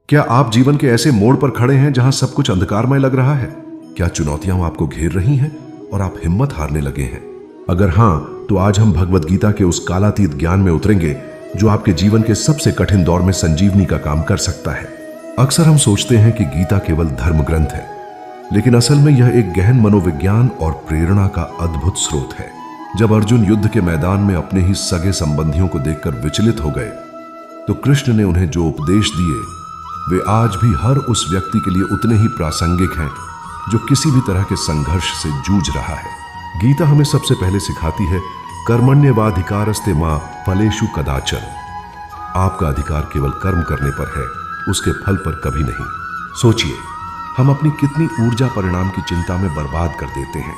क्या आप जीवन के ऐसे मोड़ पर खड़े हैं जहां सब कुछ अंधकारमय लग रहा है? क्या चुनौतियां आपको घेर रही हैं और आप हिम्मत हारने लगे हैं? अगर हां, तो आज हम भगवत गीता के उस कालातीत ज्ञान में उतरेंगे जो आपके जीवन के सबसे कठिन दौर में संजीवनी का काम कर सकता है। अक्सर हम सोचते हैं कि गीता केवल धर्म ग्रंथ है, लेकिन असल में यह एक गहन मनोविज्ञान और प्रेरणा का अद्भुत स्रोत है। जब अर्जुन युद्ध के मैदान में अपने ही सगे संबंधियों को देखकर विचलित हो गए, तो कृष्ण ने उन्हें जो उपदेश दिए वे आज भी हर उस व्यक्ति के लिए उतने ही प्रासंगिक हैं जो किसी भी तरह के संघर्ष से जूझ रहा है। गीता हमें सबसे पहले सिखाती है, कर्मण्येवाधिकारस्ते मा फलेषु कदाचन। आपका अधिकार केवल कर्म करने पर है, उसके फल पर कभी नहीं। सोचिए, हम अपनी कितनी ऊर्जा परिणाम की चिंता में बर्बाद कर देते हैं।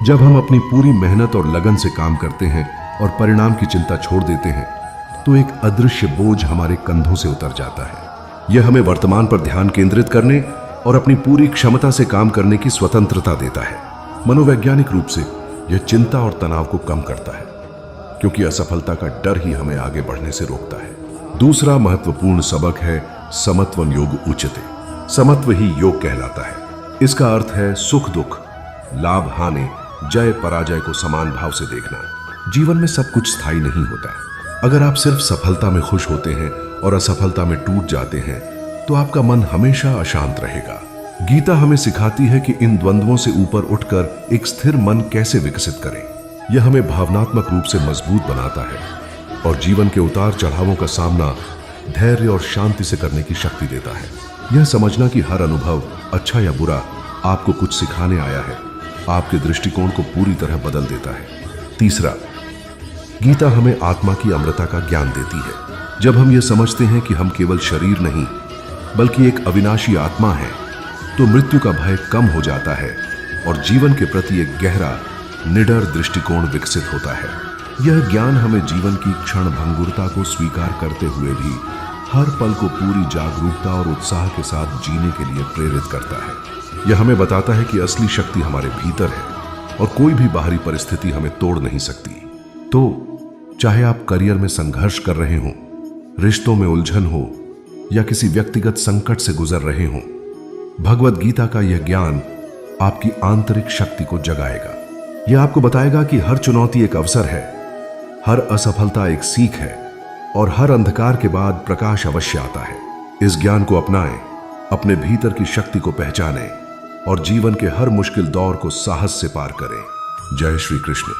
जब हम अपनी पूरी मेहनत और लगन से काम करते हैं और परिणाम की चिंता छोड़ देते हैं, तो एक अदृश्य बोझ हमारे कंधों से उतर जाता है। यह हमें वर्तमान पर ध्यान केंद्रित करने और अपनी पूरी क्षमता से काम करने की स्वतंत्रता देता है। मनोवैज्ञानिक रूप से यह चिंता और तनाव को कम करता है, क्योंकि असफलता का डर ही हमें आगे बढ़ने से रोकता है। दूसरा महत्वपूर्ण सबक है समत्वं योग उच्यते। समत्व ही योग कहलाता है। इसका अर्थ है सुख दुख, लाभ हानि, जय पराजय को समान भाव से देखना। जीवन में सब कुछ स्थायी नहीं होता है। अगर आप सिर्फ सफलता में खुश होते हैं और असफलता में टूट जाते हैं, तो आपका मन हमेशा अशांत रहेगा। गीता हमें सिखाती है कि इन द्वंद्वों से ऊपर उठकर एक स्थिर मन कैसे विकसित करें। यह हमें भावनात्मक रूप से मजबूत बनाता है और जीवन के उतार चढ़ावों का सामना धैर्य और शांति से करने की शक्ति देता है। यह समझना कि हर अनुभव, अच्छा या बुरा, आपको कुछ सिखाने आया है, आपके दृष्टिकोण को पूरी तरह बदल देता है। तीसरा, गीता हमें आत्मा की अमरता का ज्ञान देती है। जब हम ये समझते हैं कि हम केवल शरीर नहीं बल्कि एक अविनाशी आत्मा है, तो मृत्यु का भय कम हो जाता है और जीवन के प्रति एक गहरा, निडर दृष्टिकोण विकसित होता है। यह ज्ञान हमें जीवन की क्षण भंगुरता को स्वीकार करते हुए भी हर पल को पूरी जागरूकता और उत्साह के साथ जीने के लिए प्रेरित करता है। यह हमें बताता है कि असली शक्ति हमारे भीतर है और कोई भी बाहरी परिस्थिति हमें तोड़ नहीं सकती। तो चाहे आप करियर में संघर्ष कर रहे हों, रिश्तों में उलझन हो या किसी व्यक्तिगत संकट से गुजर रहे हों, भगवत गीता का यह ज्ञान आपकी आंतरिक शक्ति को जगाएगा। यह आपको बताएगा कि हर चुनौती एक अवसर है, हर असफलता एक सीख है और हर अंधकार के बाद प्रकाश अवश्य आता है। इस ज्ञान को अपनाएं, अपने भीतर की शक्ति को पहचानें और जीवन के हर मुश्किल दौर को साहस से पार करें। जय श्री कृष्ण।